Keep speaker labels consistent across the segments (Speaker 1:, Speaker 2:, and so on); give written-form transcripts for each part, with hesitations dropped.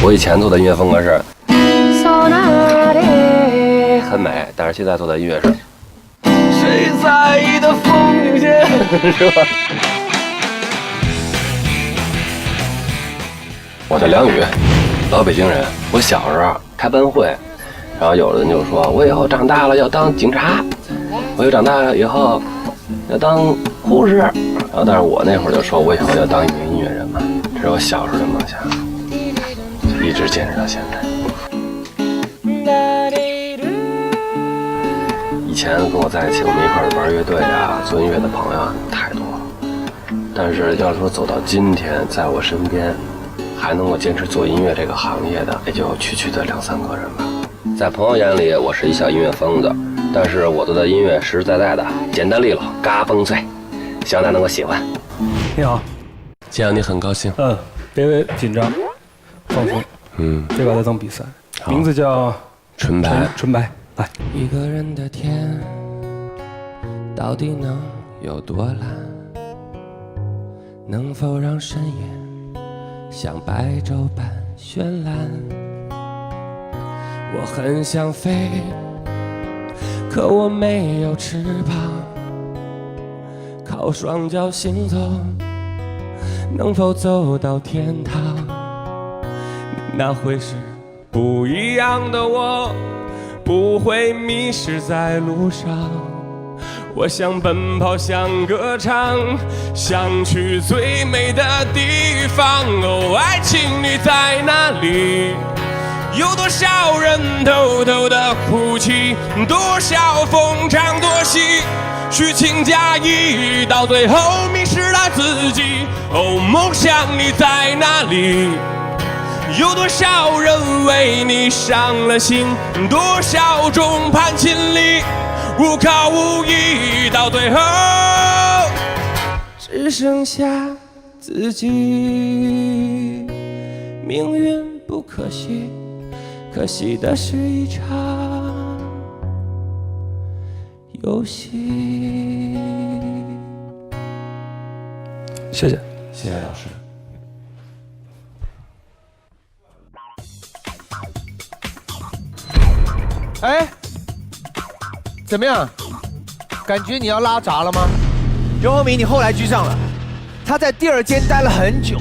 Speaker 1: 我以前做的音乐风格是很美，但是现在做的音乐是谁在意的风景线，是吧？我叫梁宇，老北京人。我小时候开班会，然后有的人就说我以后长大了要当警察，我以后长大了以后要当护士，然后但是我那会儿就说我以后要当一名音乐人嘛，这是我小时候的梦想，就一直坚持到现在。以前跟我在一起，我们一块儿玩乐队啊，做音乐的朋友啊太多了，但是要说走到今天，在我身边还能够坚持做音乐这个行业的，也就区区的2、3个人吧。在朋友眼里，我是一小音乐疯子，但是我做的音乐实实在在的，简单利落，嘎嘣脆，希望大家能够喜欢。
Speaker 2: 你好，
Speaker 1: 见到你很高兴。
Speaker 2: 别紧张，放松。这个在当比赛，名字叫
Speaker 1: 纯白。
Speaker 2: 纯白，来。
Speaker 3: 一个人的天到底能有多蓝？能否让深夜像白昼般绚烂？我很想飞，可我没有翅膀，靠双脚行走，能否走到天堂？那会是不一样的我，不会迷失在路上。我想奔跑，想歌唱，想去最美的地方。哦，爱情你在哪里？有多少人偷偷的哭泣，多少逢场作戏，虚情假意，到最后迷失了自己。哦，梦想你在哪里？有多少人为你伤了心，多少众叛亲离，无靠无依，到最后只剩下自己。命运不可惜，可惜的是一场游戏。
Speaker 2: 谢谢，
Speaker 3: 谢谢老师。
Speaker 4: 哎，怎么样？感觉你要拉闸了吗？刘宏明，你后来居上了，他在第2间待了很久，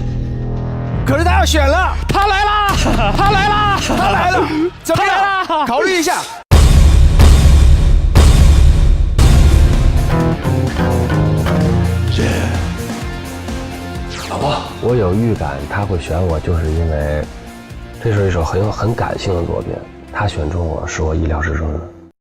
Speaker 4: 可是他要选了，
Speaker 2: 他来啦！他来啦！
Speaker 4: 他来了，怎么样？考虑一下。
Speaker 1: 老婆，我有预感他会选我，就是因为这是一首很感性的作品，他选中我是我意料之中的。